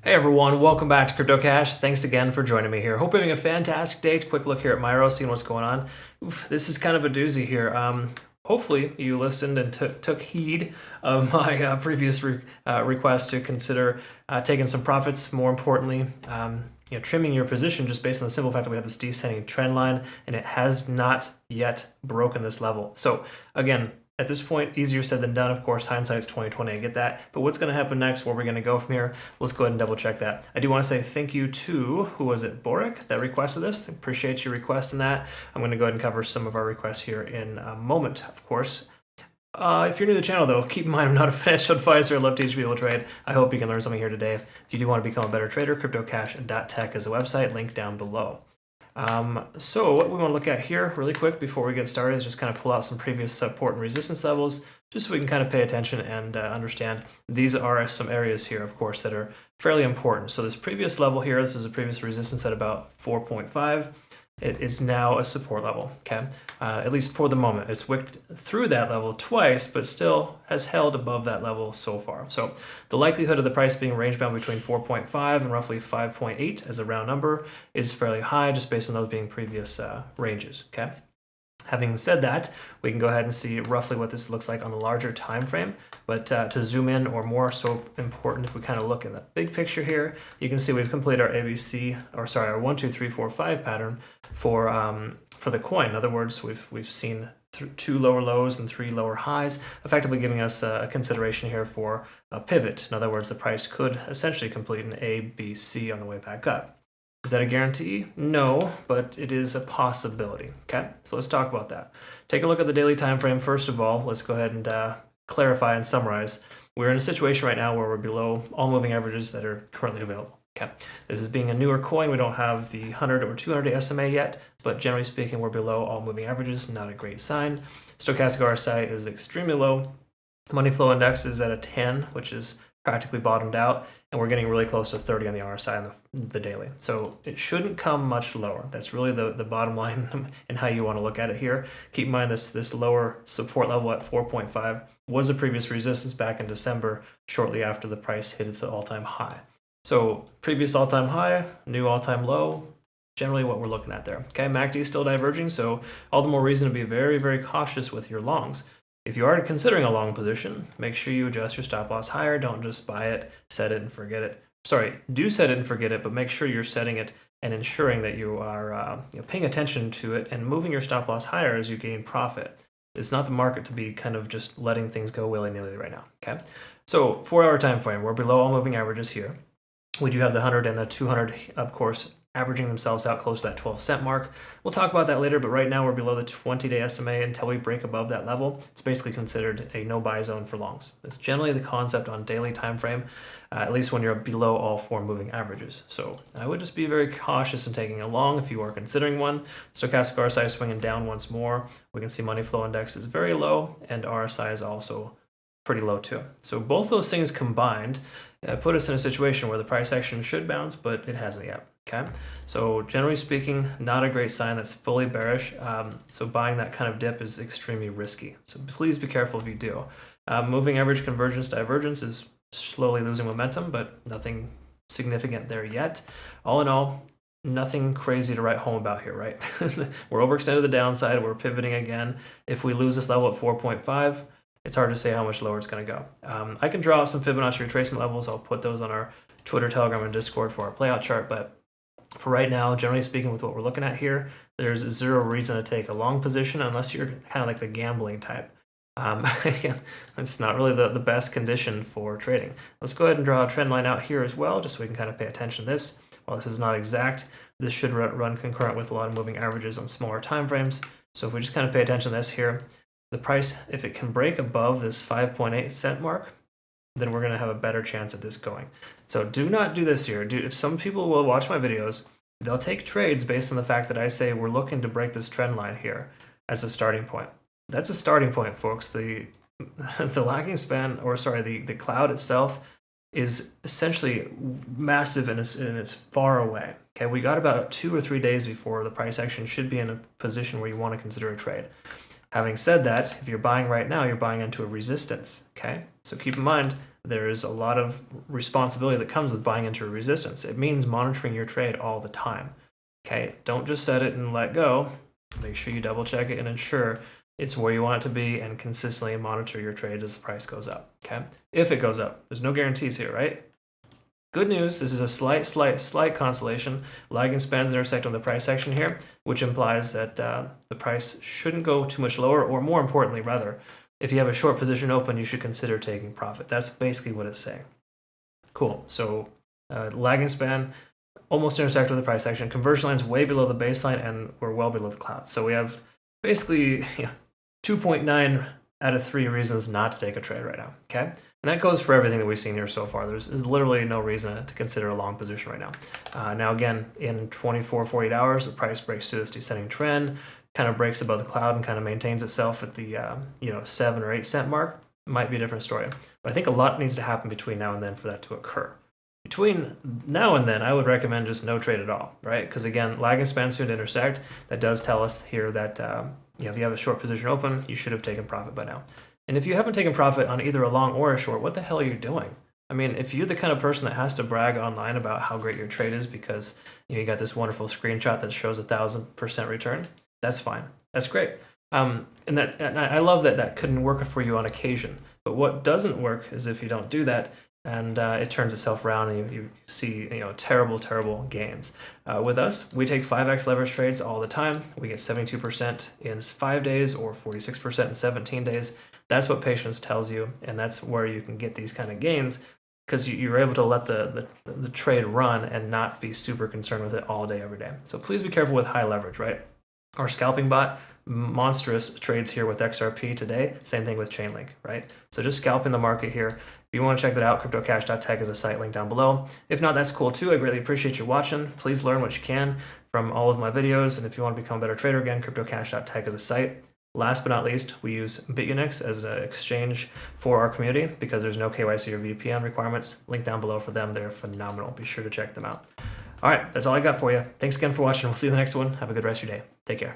Hey everyone, welcome back to Crypto Cash. Thanks again for joining me here. Hope you're having a fantastic day. Quick look here at MYRO, seeing what's going on. This is kind of a doozy here. Hopefully you listened and took heed of my previous request to consider taking some profits. More importantly, trimming your position just based on the simple fact that we have this descending trend line and it has not yet broken this level. So again, at this point, easier said than done. Of course, hindsight's 20/20. I get that. But what's going to happen next? Where we're going to go from here? Let's go ahead and double check that. I do want to say thank you to, who was it, Boric, that requested this. Appreciate you requesting that. I'm going to go ahead and cover some of our requests here in a moment, of course. If you're new to the channel, though, keep in mind I'm not a financial advisor. I love to teach people to trade. I hope you can learn something here today. If you do want to become a better trader, cryptocash.tech is a website, link down below. So what we want to look at here really quick before we get started is just kind of pull out some previous support and resistance levels just so we can kind of pay attention and understand these are some areas here, of course, that are fairly important. So this previous level here, this is a previous resistance at about 4.5. It is now a support level, okay? At least for the moment. It's wicked through that level twice, but still has held above that level so far. So the likelihood of the price being range bound between 4.5 and roughly 5.8 as a round number is fairly high, just based on those being previous ranges, okay? Having said that, we can go ahead and see roughly what this looks like on a larger time frame. But to zoom in, or more so important, if we kind of look at the big picture here, you can see we've completed our ABC, or sorry, our 1, 2, 3, 4, 5 pattern for the coin. In other words, we've seen 2 lower lows and 3 lower highs, effectively giving us a consideration here for a pivot. In other words, the price could essentially complete an ABC on the way back up. Is that a guarantee? No, but it is a possibility. Okay, so let's talk about that. Take a look at the daily time frame. First of all, let's go ahead and clarify and summarize. We're in a situation right now where we're below all moving averages that are currently available. Okay, this is being a newer coin. We don't have the 100 or 200 SMA yet, but generally speaking, we're below all moving averages. Not a great sign. Stochastic RSI is extremely low. Money flow index is at a 10, which is practically bottomed out, and we're getting really close to 30 on the RSI on the daily. So it shouldn't come much lower. That's really the bottom line and how you want to look at it here. Keep in mind this lower support level at 4.5 was a previous resistance back in December, shortly after the price hit its all-time high. So previous all-time high, new all-time low, generally what we're looking at there. Okay, MACD is still diverging, so all the more reason to be very, very cautious with your longs. If you are considering a long position, make sure you adjust your stop loss higher. Don't just buy it, set it, and forget it. Sorry, do set it and forget it, but make sure you're setting it and ensuring that you are paying attention to it and moving your stop loss higher as you gain profit. It's not the market to be kind of just letting things go willy-nilly right now, okay? So 4-hour time frame, we're below all moving averages here. We do have the 100 and the 200, of course, averaging themselves out close to that 12-cent mark. We'll talk about that later, but right now we're below the 20-day SMA until we break above that level. It's basically considered a no-buy zone for longs. It's generally the concept on daily time frame, at least when you're below all 4 moving averages. So I would just be very cautious in taking a long if you are considering one. Stochastic RSI is swinging down once more. We can see money flow index is very low, and RSI is also pretty low too. So both those things combined put us in a situation where the price action should bounce, but it hasn't yet. Okay, so generally speaking, not a great sign. That's fully bearish. So buying that kind of dip is extremely risky. So please be careful if you do. Moving average convergence divergence is slowly losing momentum, but nothing significant there yet. All in all, nothing crazy to write home about here, right? We're overextended to the downside. We're pivoting again. If we lose this level at 4.5, it's hard to say how much lower it's going to go. I can draw out some Fibonacci retracement levels. I'll put those on our Twitter, Telegram, and Discord for our playout chart, but for right now, generally speaking, with what we're looking at here, there's zero reason to take a long position unless you're kind of like the gambling type. Again, it's not really the best condition for trading. Let's go ahead and draw a trend line out here as well, just so we can kind of pay attention to this. While this is not exact, this should run concurrent with a lot of moving averages on smaller time frames. So if we just kind of pay attention to this here, the price, if it can break above this 5.8 cent mark, then we're going to have a better chance at this going. So do not do this here. If some people will watch my videos, they'll take trades based on the fact that I say we're looking to break this trend line here as a starting point. That's a starting point, folks. The lagging span, or sorry, the cloud itself is essentially massive and it's far away. Okay, we got about 2 or 3 days before the price action should be in a position where you want to consider a trade. Having said that, if you're buying right now, you're buying into a resistance, okay? So keep in mind, there is a lot of responsibility that comes with buying into a resistance. It means monitoring your trade all the time. Okay, don't just set it and let go. Make sure you double check it and ensure it's where you want it to be, and consistently monitor your trades as the price goes up. Okay, if it goes up, there's no guarantees here, right? Good news, this is a slight consolation. Lagging spans intersect on the price action here, which implies that the price shouldn't go too much lower, or more importantly, rather, if you have a short position open, you should consider taking profit. That's basically what it's saying. Cool, so lagging span, almost intersect with the price action. Conversion line's way below the baseline, and we're well below the cloud. So we have basically 2.9 out of 3 reasons not to take a trade right now, okay? And that goes for everything that we've seen here so far. There's literally no reason to consider a long position right now. Now again, in 24, 48 hours, the price breaks through this descending trend, kind of breaks above the cloud and kind of maintains itself at the 7 or 8 cent mark. It might be a different story. But I think a lot needs to happen between now and then for that to occur. Between now and then, I would recommend just no trade at all, right? Because again, lagging span soon to intersect. That does tell us here that if you have a short position open, you should have taken profit by now. And if you haven't taken profit on either a long or a short, what the hell are you doing? I mean, if you're the kind of person that has to brag online about how great your trade is because you got this wonderful screenshot that shows 1,000% return, that's fine. That's great. And I love that couldn't work for you on occasion. But what doesn't work is if you don't do that, and it turns itself around and you see terrible gains. With us, we take 5x leverage trades all the time. We get 72% in 5 days or 46% in 17 days. That's what patience tells you, and that's where you can get these kind of gains, because you're able to let the trade run and not be super concerned with it all day, every day. So please be careful with high leverage, right? Our scalping bot, monstrous trades here with XRP today. Same thing with Chainlink, right? So just scalping the market here. If you want to check that out, cryptocash.tech is a site link down below. If not, that's cool too. I greatly appreciate you watching. Please learn what you can from all of my videos. And if you want to become a better trader again, cryptocash.tech is a site. Last but not least, we use Bitunix as an exchange for our community because there's no KYC or VPN requirements. Link down below for them. They're phenomenal. Be sure to check them out. All right, that's all I got for you. Thanks again for watching. We'll see you in the next one. Have a good rest of your day. Take care.